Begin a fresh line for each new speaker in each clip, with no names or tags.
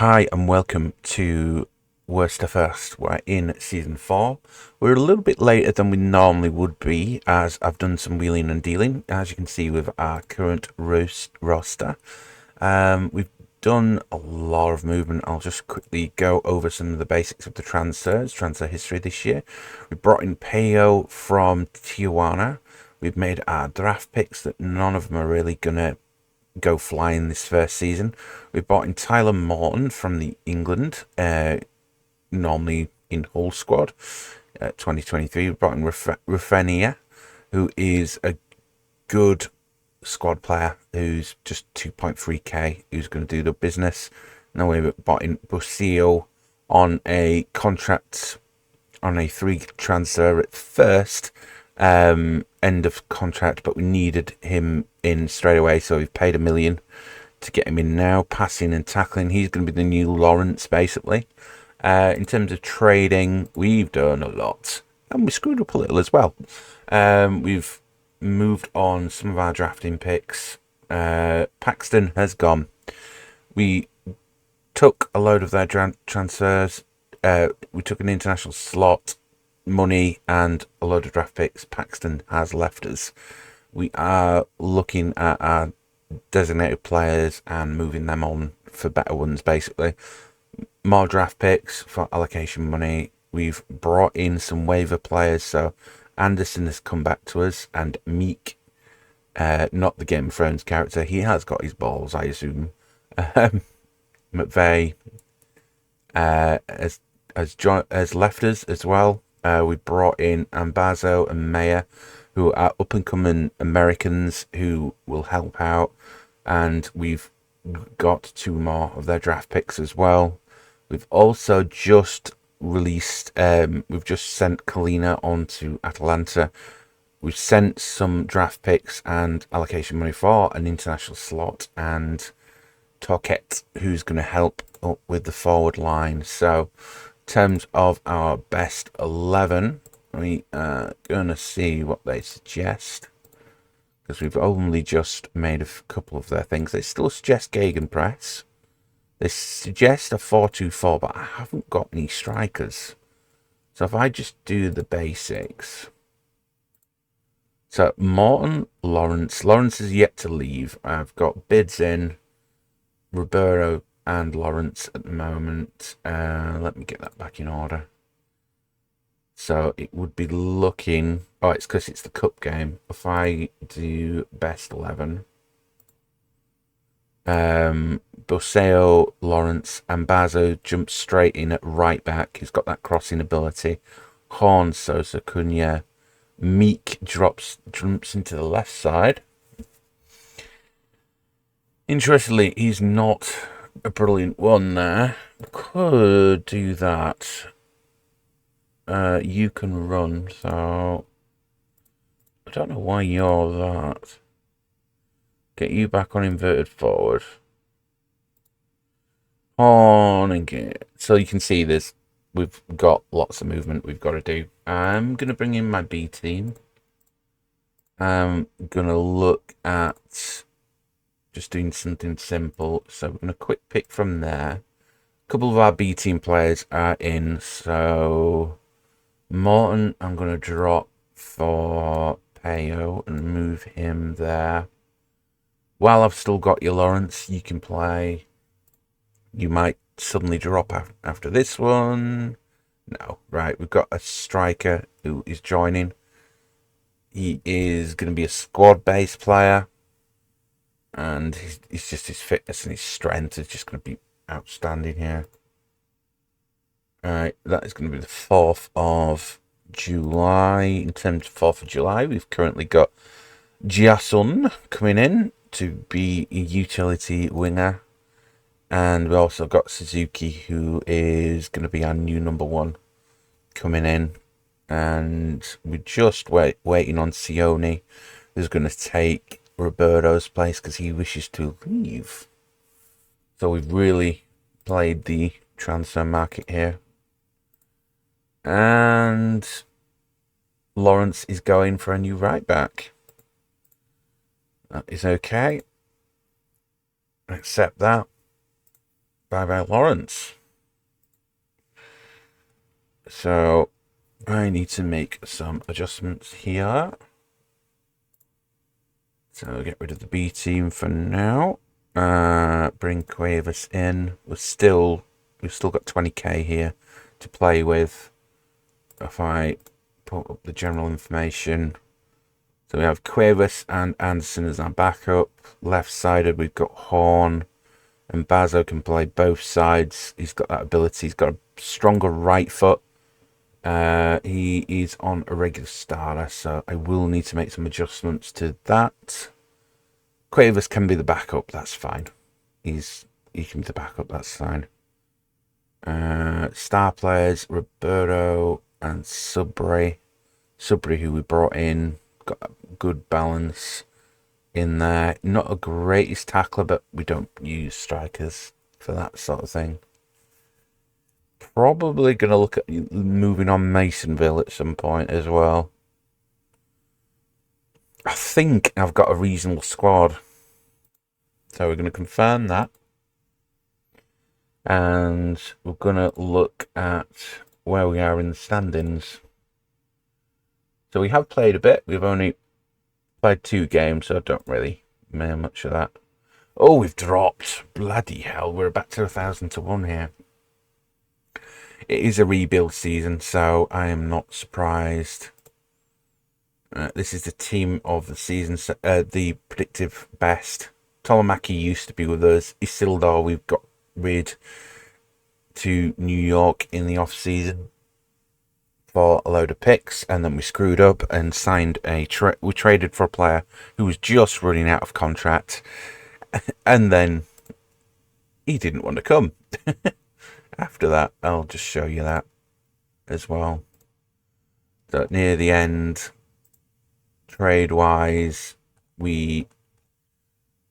Hi and welcome to Worst to First. We're in season 4. We're a little bit later than we normally would be, as I've done some wheeling and dealing, as you can see with our current roster. We've done a lot of movement. I'll just quickly go over some of the basics of the transfer history this year. We brought in Payo from Tijuana. We've made our draft picks that none of them are really going to go flying this first season. We bought in Tyler Morton from the England, normally in Hull squad. 2023, we brought in Rafenia, who is a good squad player who's just 2.3k, who's going to do the business. No way, we bought in Bucio on a contract, on a 3 transfer at first. End of contract, but we needed him in straight away, so we've paid $1 million to get him in now. Passing and tackling, he's going to be the new Lawrence, basically. In terms of trading, we've done a lot, and we screwed up a little as well. We've moved on some of our drafting picks. Paxton has gone. We took a load of their transfers. We took an international slot, money, and a load of draft picks. Paxton has left us. We are looking at our designated players and moving them on for better ones, basically. More draft picks for allocation money. We've brought in some waiver players, so Anderson has come back to us, and Meek, not the Game of Thrones character, he has got his balls, I assume. McVeigh has left us as well. We brought in Ambazo and Mayer, who are up-and-coming Americans who will help out. And we've got 2 more of their draft picks as well. We've also just released, we've just sent Kalina on to Atalanta. We've sent some draft picks and allocation money for an international slot, and Torquette, who's going to help up with the forward line. So, terms of our best 11, we are going to see what they suggest, because we've only just made a couple of their things. They still suggest Gegenpress. They suggest a 4-2-4, but I haven't got any strikers. So if I just do the basics. So Morton, Lawrence. Lawrence is yet to leave. I've got bids in Roberto and Lawrence at the moment. Let me get that back in order. So it would be looking... Oh, it's because it's the cup game. If I do best 11... Boseo, Lawrence, Ambazo jumps straight in at right back. He's got that crossing ability. Horn, Sosa, Cunha. Meek jumps into the left side. Interestingly, he's not a brilliant one there. Could do that. You can run, so I don't know why you're that. Get you back on inverted forward. On and get. So you can see this. We've got lots of movement we've got to do. I'm going to bring in my B team. I'm going to look at just doing something simple. So we're going to quick pick from there. A couple of our B team players are in. So Morton, I'm going to drop for Payo and move him there. While I've still got you, Lawrence, you can play. You might suddenly drop after this one. No, right, we've got a striker who is joining. He is going to be a squad-based player. And he's just his fitness and his strength is just going to be outstanding here. Alright, that is going to be the 4th of July. In terms of 4th of July, we've currently got Jiasun coming in to be a utility winger. And we also got Suzuki, who is going to be our new number 1 coming in. And we're just waiting on Sione, who's going to take Roberto's place because he wishes to leave. So we've really played the transfer market here. And Lawrence is going for a new right back. That is okay. Accept that. Bye-bye, Lawrence. So I need to make some adjustments here. So get rid of the B team for now. Bring Cuevas in. We've still got 20k here to play with. If I put up the general information, so we have Cuevas and Anderson as our backup. Left-sided, we've got Horn, and Bazo can play both sides. He's got that ability. He's got a stronger right foot. He is on a regular starter, so I will need to make some adjustments to that. Cuevas can be the backup, that's fine. He can be the backup, that's fine. Star players, Roberto and Subray. Subray, who we brought in, got a good balance in there. Not a greatest tackler, but we don't use strikers for that sort of thing. Probably going to look at moving on Masonville at some point as well. I think I've got a reasonable squad. So we're going to confirm that. And we're going to look at where we are in the standings. So we have played a bit. We've only played 2 games, so I don't really know much of that. Oh, we've dropped. Bloody hell, we're back to 1,000 to 1 here. It is a rebuild season, so I am not surprised. This is the team of the season, the predictive best. Tolomaki used to be with us. Isildur, we've got rid to New York in the off season for a load of picks, and then we screwed up and signed we traded for a player who was just running out of contract, and then he didn't want to come. After that, I'll just show you that as well. So near the end, trade wise,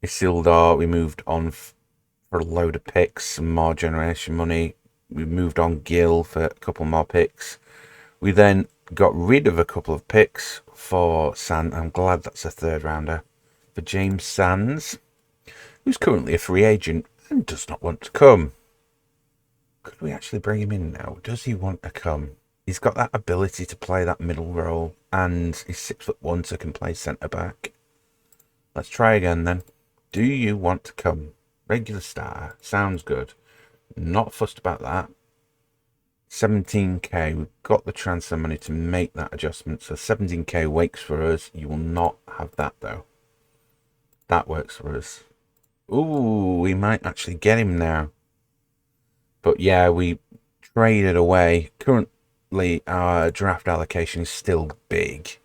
Isildur, we moved on for a load of picks, some more generation money. We moved on Gil for a couple more picks. We then got rid of a couple of picks for I'm glad that's a 3rd rounder, for James Sands, who's currently a free agent and does not want to come. Could we actually bring him in now? Does he want to come? He's got that ability to play that middle role, and he's 6'1", so can play centre back. Let's try again then. Do you want to come? Regular star. Sounds good. Not fussed about that. 17k. We've got the transfer money to make that adjustment. So 17k works for us. You will not have that though. That works for us. Ooh, we might actually get him now. But yeah, we traded away. Currently, our draft allocation is still big.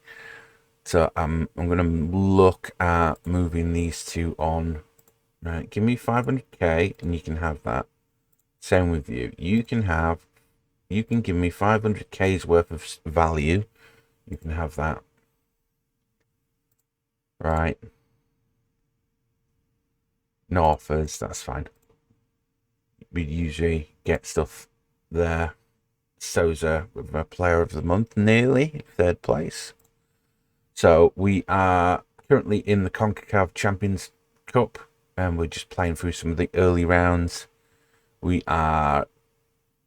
So I'm going to look at moving these 2 on. Right, give me 500k and you can have that. Same with you. You can give me 500k's worth of value. You can have that. Right. No offers, that's fine. We usually get stuff there. Souza with a player of the month, nearly 3rd place. So we are currently in the CONCACAF Champions Cup, and we're just playing through some of the early rounds. We are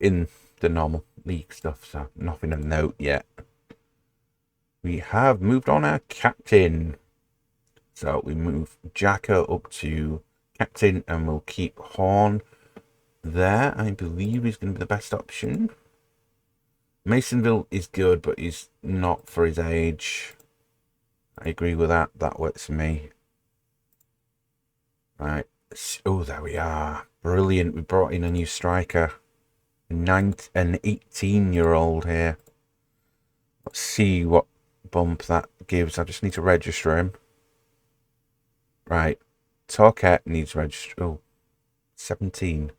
in the normal league stuff, so nothing of note yet. We have moved on our captain. So we move Jacko up to captain, and we'll keep Horn there. I believe he's going to be the best option. Masonville is good, but he's not for his age. I agree with that. That works for me. Right. Oh, there we are. Brilliant. We brought in a new striker. An 18-year-old here. Let's see what bump that gives. I just need to register him. Right. Torquette needs register. Oh, 17.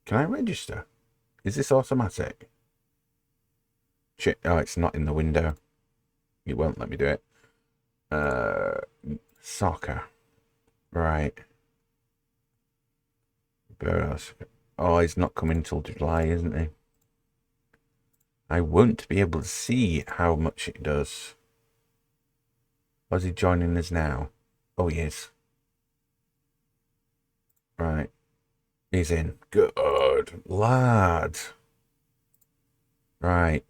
Can I register? Is this automatic? Shit. Oh, it's not in the window. It won't let me do it. Soccer. Right. Oh, he's not coming until July, isn't he? I won't be able to see how much it does. Was he joining us now? Oh, he is. Right. He's in. Good lad. Right.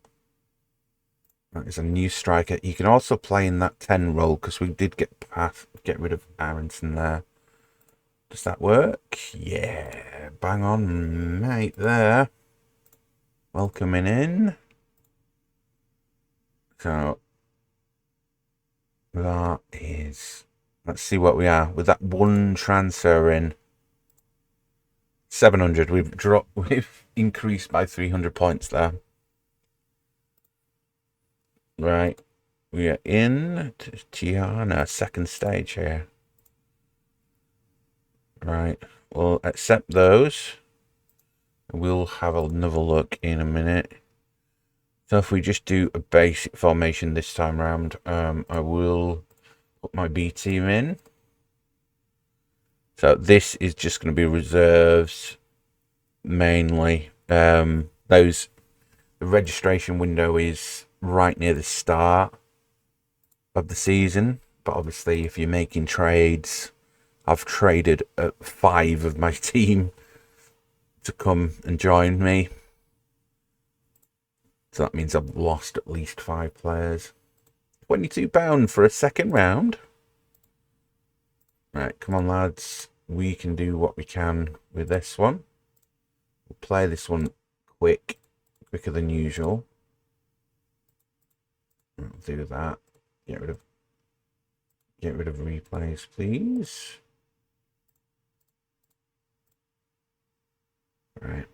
That is a new striker. You can also play in that 10 role because we did get rid of Aronson there. Does that work? Yeah. Bang on, mate, there. Welcoming in. So, that is... Let's see what we are. With that one transfer in, 700. We've increased by 300 points there. Right. We are in Tiana, second stage here. Right. We'll accept those. We'll have another look in a minute. So if we just do a basic formation this time round, I will put my B team in. So this is just going to be reserves mainly. The registration window is right near the start of the season, but obviously if you're making trades, I've traded 5 of my team to come and join me. So that means I've lost at least 5 players. £22 for a second round. Right, come on, lads. We can do what we can with this one. We'll play this one quicker than usual. I'll do that. Get rid of replays, please. Right.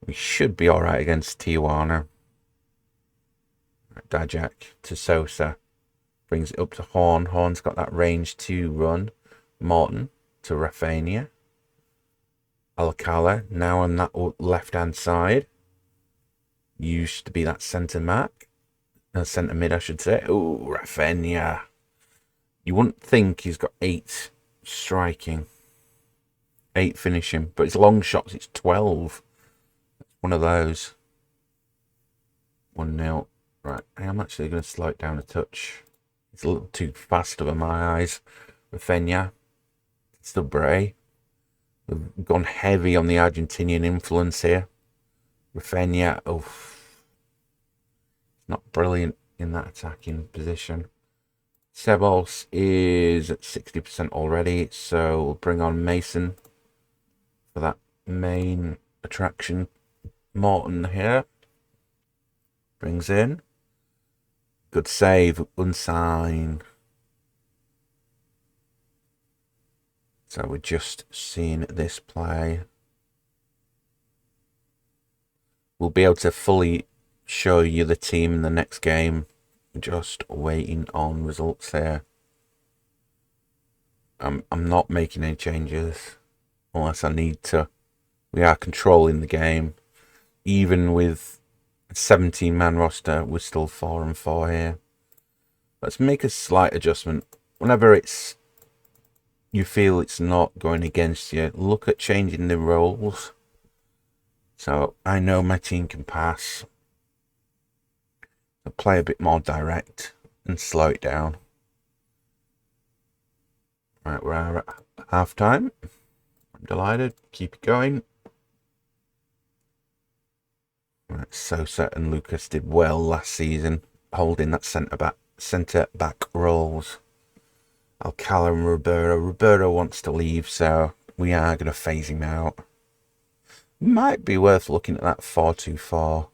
We should be all right against Tijuana. Right, Dajak to Sosa. Brings it up to Horn. Horn's got that range to run. Morton to Rafinha. Alcala now on that left-hand side. Used to be that centre centre mid, I should say. Oh, Rafinha. You wouldn't think he's got 8 striking, 8 finishing, but his long shots, it's 12. One of those. 1-0. Right, I'm actually going to slow it down a touch. It's a little too fast over my eyes. Rafinha. Still Bray. We've gone heavy on the Argentinian influence here. Rafinha, not brilliant in that attacking position. Sebos is at 60% already, so we'll bring on Mason for that main attraction. Morton here. Brings in. Good save, unsigned. So we're just seeing this play. We'll be able to fully show you the team in the next game. Just waiting on results here. I'm not making any changes unless I need to. We are controlling the game. Even with a 17-man roster, we're still 4-4 here. Let's make a slight adjustment. Whenever you feel it's not going against you, look at changing the roles. So I know my team can pass. I'll play a bit more direct and slow it down. Right, we're at half time. I'm delighted. Keep it going. Right, Sosa and Lucas did well last season, holding that centre back roles. Alcala and Roberto wants to leave, so we are going to phase him out. Might be worth looking at that 4-2-4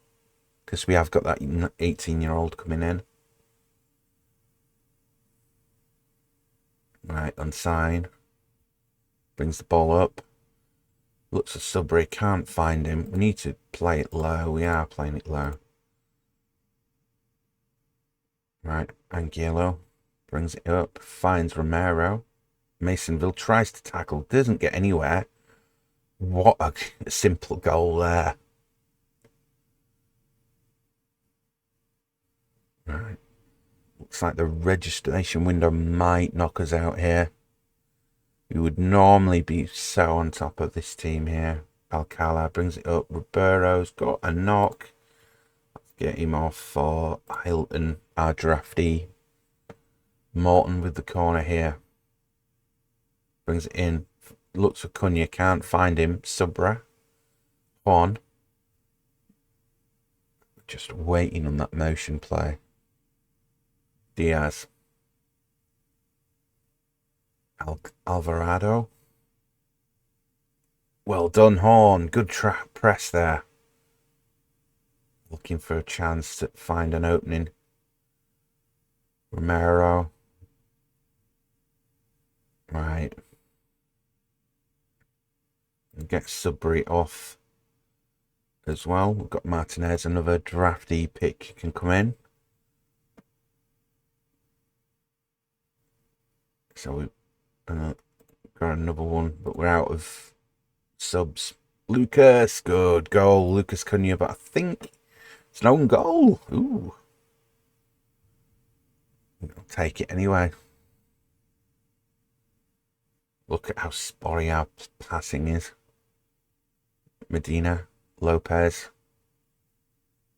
because we have got that 18-year-old coming in. Right, unsigned. Brings the ball up. Looks at Sudbury, can't find him. We need to play it low. We are playing it low. Right, Angulo brings it up, finds Romero. Masonville tries to tackle, doesn't get anywhere. What a simple goal there. Right. Looks like the registration window might knock us out here. We would normally be so on top of this team here. Alcala brings it up. Roberto's got a knock. Let's get him off for Hilton, our draftee. Morton with the corner here. Brings it in looks for Cunha, can't find him. Subra. Juan. Just waiting on that motion play. Diaz. Alvarado. Well done, Horn. Good press there. Looking for a chance to find an opening. Romero. Right. And get Sudbury off as well. We've got Martinez, another drafty pick can come in. So we've got another one, but we're out of subs. Lucas, good goal. Lucas Cunha, but I think it's an own goal. Ooh. I'll take it anyway. Look at how spotty our passing is. Medina, Lopez.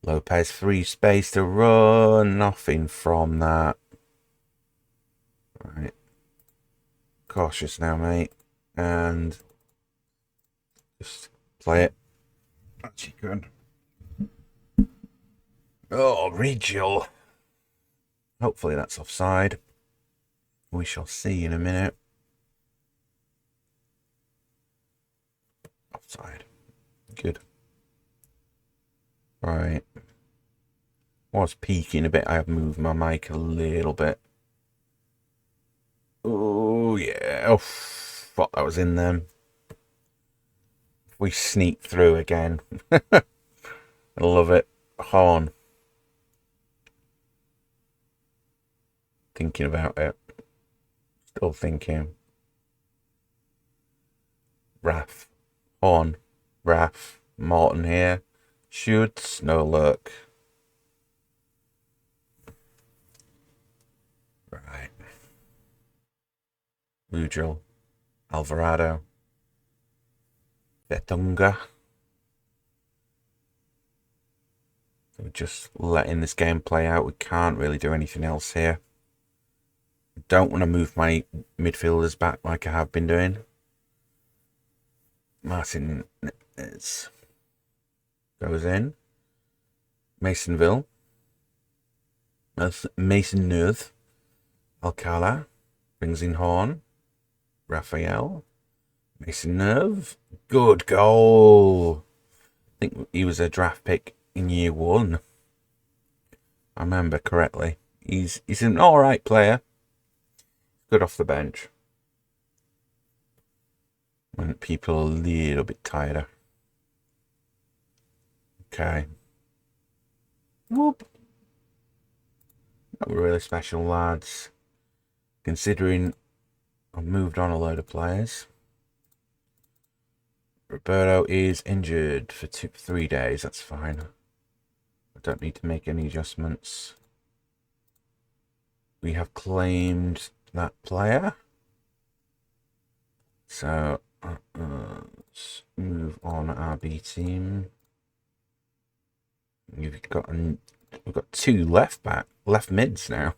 Lopez, free space to run. Nothing from that. Right. Cautious now, mate. And just play it. Actually good. Oh, Regal. Hopefully that's offside. We shall see in a minute. Offside. Good. Right. Was peeking a bit. I have moved my mic a little bit. Oh, yeah. Oh, thought that was in them. We sneak through again. I love it. Horn. Thinking about it. Still thinking. Raf. Horn. Raf. Morton here. Shoots. No luck. Right. Ujel. Alvarado. Betunga. We're just letting this game play out. We can't really do anything else here. I don't want to move my midfielders back like I have been doing. Martin goes in. Masonville. Maisonneuve. Alcala. Brings in Horn. Raphael. Maisonneuve. Good goal. I think he was a draft pick in year 1. I remember correctly. He's an alright player. Good off the bench. When people are a little bit tighter. Okay. Whoop. Not really special, lads. Considering I've moved on a load of players. Roberto is injured for 3 days. That's fine. I don't need to make any adjustments. We have claimed that player. So let's move on our B team. We've got 2 left mids now.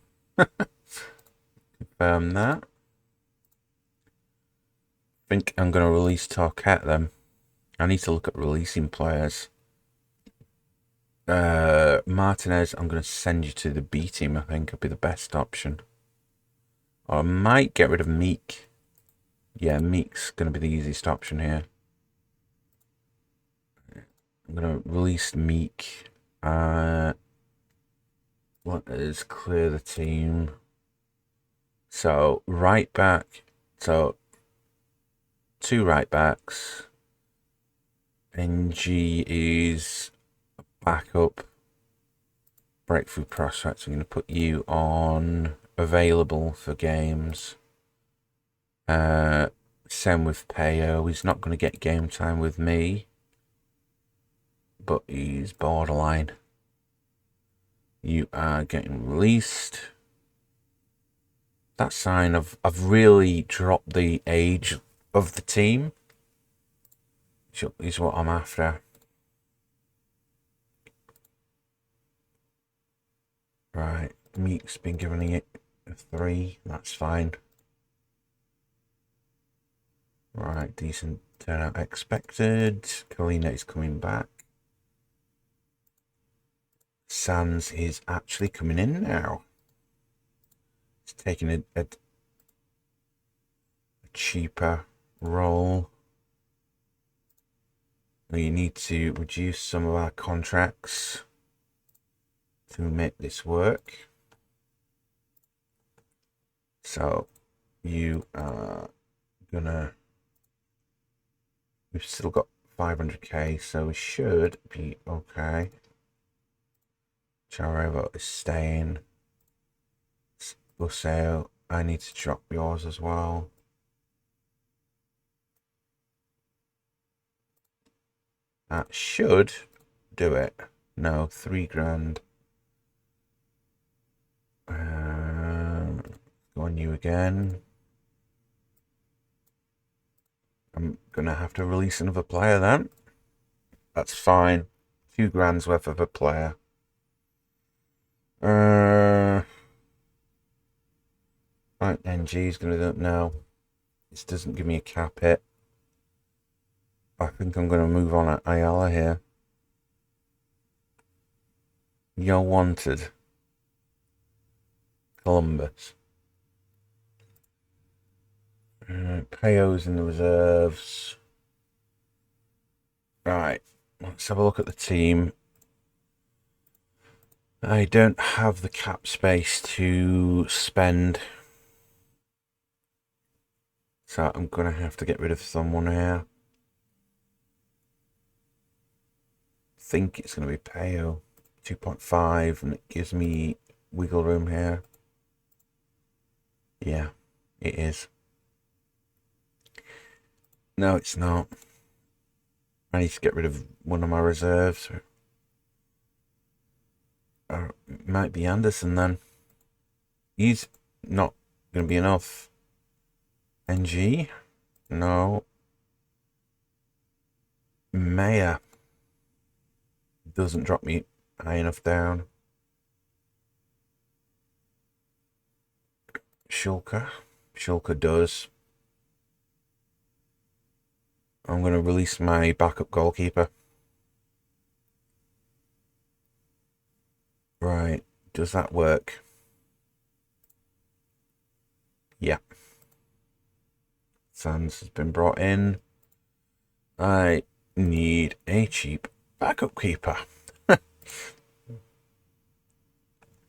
Confirm that. I think I'm going to release Tarquette then. I need to look at releasing players. Martinez, I'm going to send you to the B team. I think would be the best option. Or I might get rid of Meek. Yeah, Meek's going to be the easiest option here. I'm going to release Meek. Let us clear the team. So, right back. So, 2 right backs. NG is a backup. Breakthrough prospect. I'm going to put you on available for games. Same with Payo. He's not going to get game time with me, but he's borderline. You are getting released. That sign of I've really dropped the age of the team. Is what I'm after. Right, Meek's been giving it a 3. That's fine. Right, decent turnout expected. Kalina is coming back. Sands is actually coming in now. It's taking a cheaper role. We need to reduce some of our contracts to make this work. So you are gonna, we've still got 500k, so we should be okay. Charevo is staying. Buseo, I need to drop yours as well. That should do it. No, 3 grand. Go on you again. I'm gonna have to release another player then. That's fine. 2 grand's worth of a player. Right, NG is gonna do it now. This doesn't give me a cap hit. I think I'm gonna move on at Ayala here. You're wanted. Columbus. Payo's in the reserves. Right, let's have a look at the team. I don't have the cap space to spend, so I'm gonna have to get rid of someone here. I think it's gonna be Payo, 2.5, and it gives me wiggle room here. Yeah, it is. No, it's not. I need to get rid of one of my reserves. It might be Anderson then. He's not going to be enough. NG? No. Mayer doesn't drop me high enough down. Shulker does. I'm going to release my backup goalkeeper. Right, does that work? Yeah. Sands has been brought in. I need a cheap backup keeper.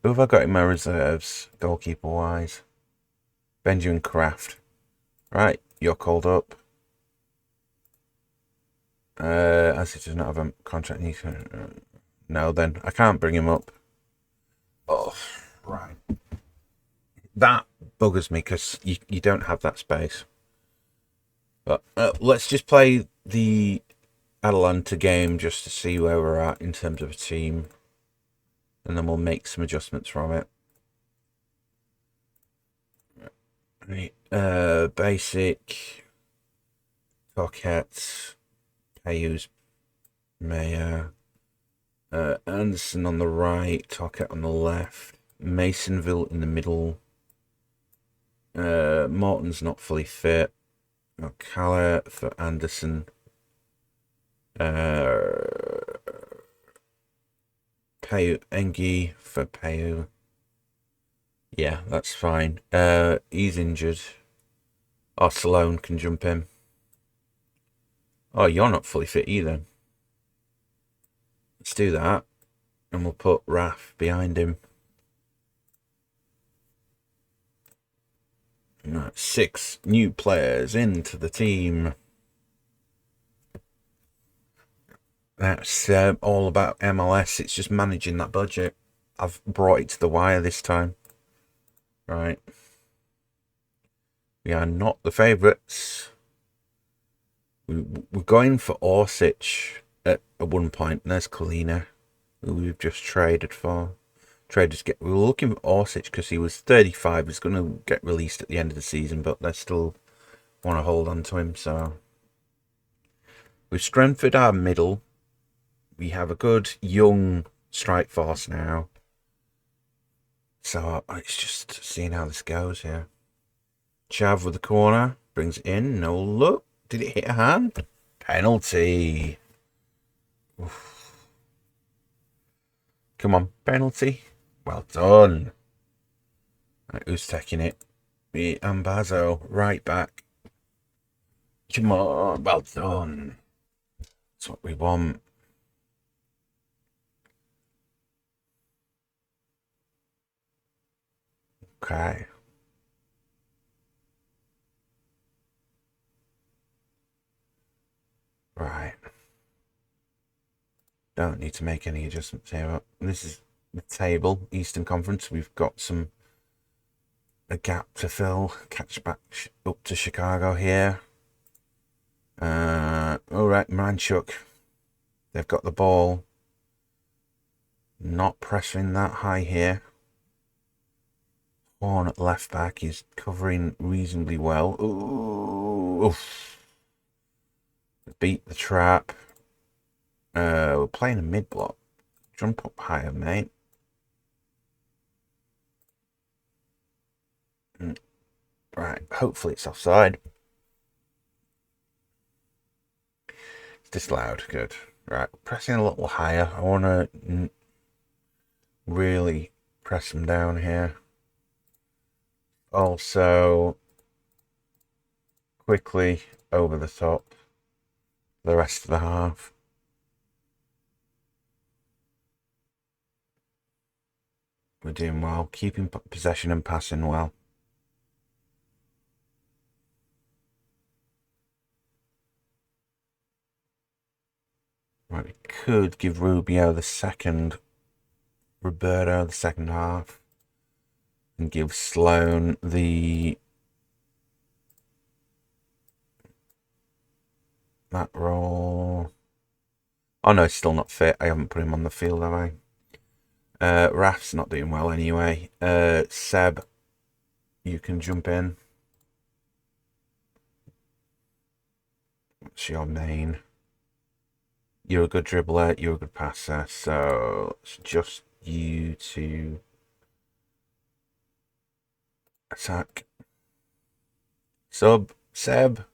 Who have I got in my reserves, goalkeeper wise? Benjamin Kraft. Right, you're called up. As he does not have a contract, no, then I can't bring him up. Oh, right. That buggers me because you don't have that space. But let's just play the Atalanta game just to see where we're at in terms of a team, and then we'll make some adjustments from it. Right. Basic. Pocket. Payus. Mayer. Anderson on the right, Tocket on the left, Masonville in the middle. Morton's not fully fit. Ocala for Anderson. Payu Engi for Payu. Yeah, that's fine. He's injured. Oh, Sloan can jump in. Oh, you're not fully fit either. Let's do that. And we'll put Raf behind him. Right, 6 new players into the team. That's all about MLS. It's just managing that budget. I've brought it to the wire this time. Right. We are not the favourites. We're going for Orsic at one point. There's Kalina, who we've just traded for. We were looking for Orsic because he was 35. He's going to get released at the end of the season, but they still want to hold on to him. So we've strengthened our middle. We have a good young strike force now. So it's just seeing how this goes here. Chav with the corner brings it in. No luck. Did it hit a hand? Penalty. Oof. Come on, penalty. Well done. Right, who's taking it? Me and Bazo. Right back. Come on, well done. That's what we want. Okay. Right. Don't need to make any adjustments here. This is the table, Eastern Conference. We've got a gap to fill. Catch back up to Chicago here. All right, Manchuk. They've got the ball. Not pressuring that high here. Horn at left back is covering reasonably well. Ooh, oof. Beat the trap. We're playing a mid block. Jump up higher, mate. Right, hopefully it's offside. It's disallowed. Good. Right, pressing a little higher. I want to really press them down here. Also, quickly over the top the rest of the half. We're doing well, keeping possession and passing well. Right, we could give Roberto the second half, and give Sloan that role. Oh no, it's still not fit. I haven't put him on the field, have I? Raf's not doing well anyway. Seb, you can jump in. What's your main? You're a good dribbler, you're a good passer, so it's just you to attack. Seb.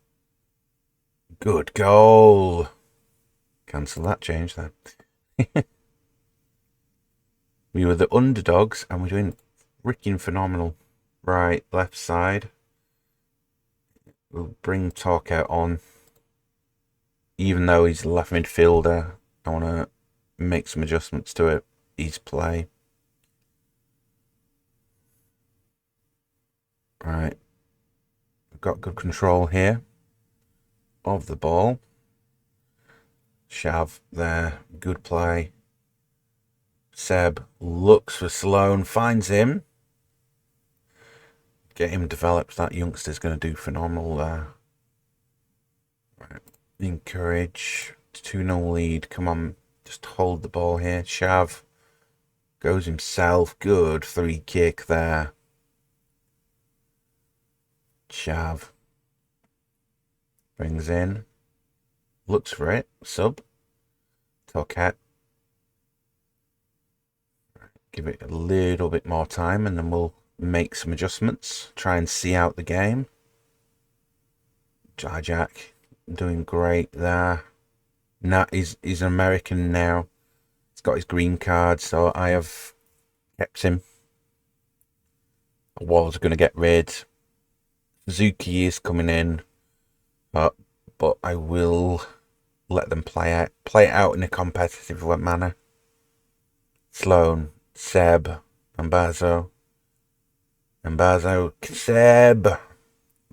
Good goal. Cancel that change then. We were the underdogs and we're doing freaking phenomenal. Right, left side. We'll bring Torquay on. Even though he's a left midfielder, I want to make some adjustments to his play. Right. We've got good control here of the ball. Shav there. Good play. Seb looks for Sloan, finds him. Get him developed. That youngster's going to do phenomenal there. Right. Encourage. 2-0 lead. Come on. Just hold the ball here. Shav goes himself. Good free kick there. Shav brings in. Looks for it. Sub. Tocat. Give it a little bit more time and then we'll make some adjustments. Try and see out the game. Jack doing great there. Nat is an American now. He's got his green card, so I have kept him. I was going to get rid. Zuki is coming in, but I will let them play it out in a competitive manner. Sloan, Seb, and Bazo. Seb.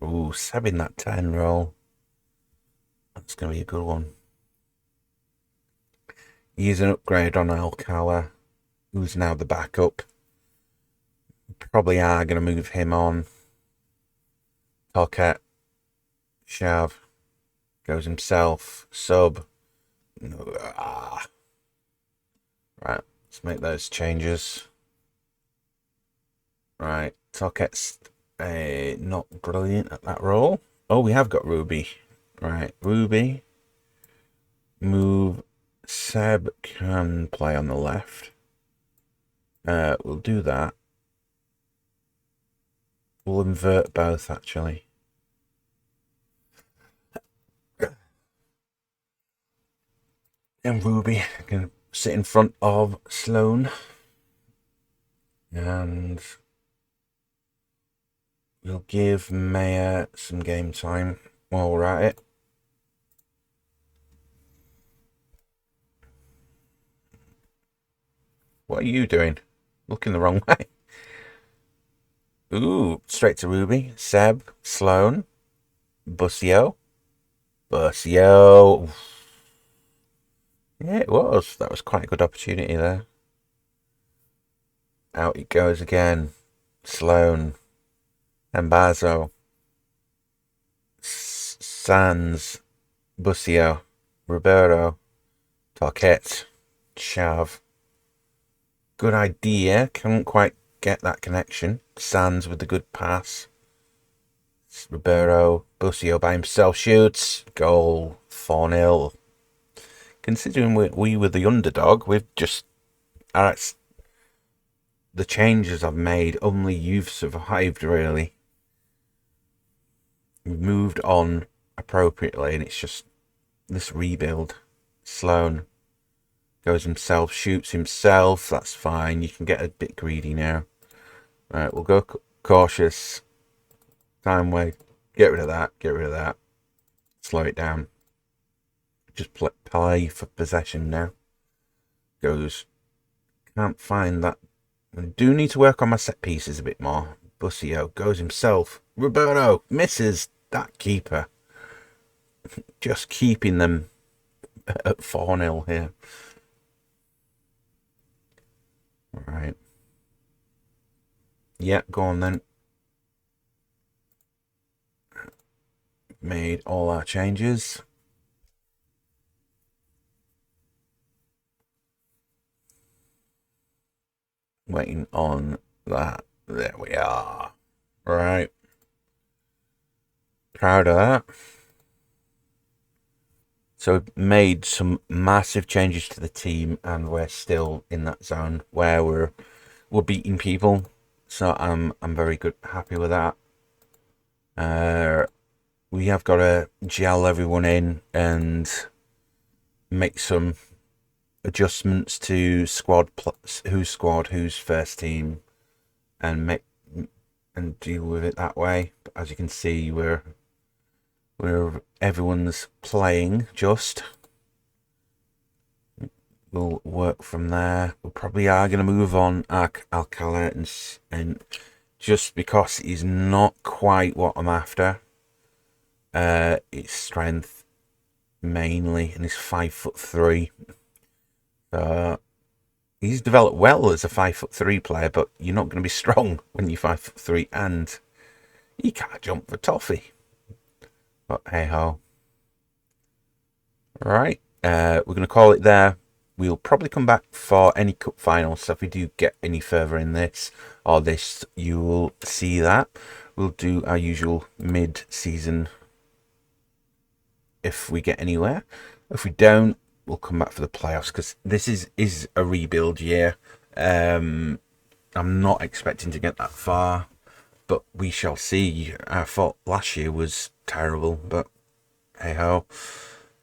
Ooh, Seb in that 10 role. That's going to be a good one. He's an upgrade on Alcala, who's now the backup. Probably are going to move him on. Tocat. Shav. Goes himself. Sub. Right, let's make those changes. Right, Tocat's not brilliant at that role. Oh, we have got Ruby. Right, Ruby. Move. Seb can play on the left. We'll do that. We'll invert both, actually. And Ruby can sit in front of Sloane. And we'll give Maya some game time while we're at it. What are you doing? Looking the wrong way. Ooh, straight to Ruby. Seb, Sloane, Busio. Busio. Yeah, it was. That was quite a good opportunity there. Out it goes again. Sloane. Embazo. Sands. Busio. Roberto. Tarquette. Chav. Good idea. Couldn't quite get that connection. Sands with the good pass. Roberto. Busio by himself shoots. Goal. 4-0. Considering we were the underdog, we've just... the changes I've made, only you've survived, really. We've moved on appropriately, and it's just this rebuild. Sloane goes himself, shoots himself. That's fine. You can get a bit greedy now. Right, we'll go cautious. Time wait. Get rid of that. Get rid of that. Slow it down. Just play for possession now. Goes. Can't find that. I do need to work on my set pieces a bit more. Busio goes himself. Roberto misses that keeper. Just keeping them at 4-0 here. Alright. Yeah, go on then. Made all our changes. Waiting on that. There we are. Right. Proud of that. So we've made some massive changes to the team, and we're still in that zone where we're beating people. So I'm very happy with that. We have got to gel everyone in and make some adjustments to who's first team, and deal with it that way. But as you can see, everyone's playing. Just we'll work from there. We probably are going to move on Alcala, and just because he's not quite what I'm after. It's strength mainly, and he's 5'3". He's developed well as a 5'3" player, but you're not going to be strong when you're 5'3", and you can't jump for toffee. But hey ho. Alright, we're going to call it there. We'll probably come back for any cup finals, so if we do get any further in this, you'll see that. We'll do our usual mid-season if we get anywhere. If we don't, we'll come back for the playoffs, because this is a rebuild year. I'm not expecting to get that far, but we shall see. I thought last year was terrible, but hey ho.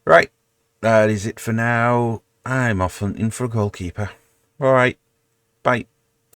Right, that is it for now. I'm off hunting for a goalkeeper. Alright, bye.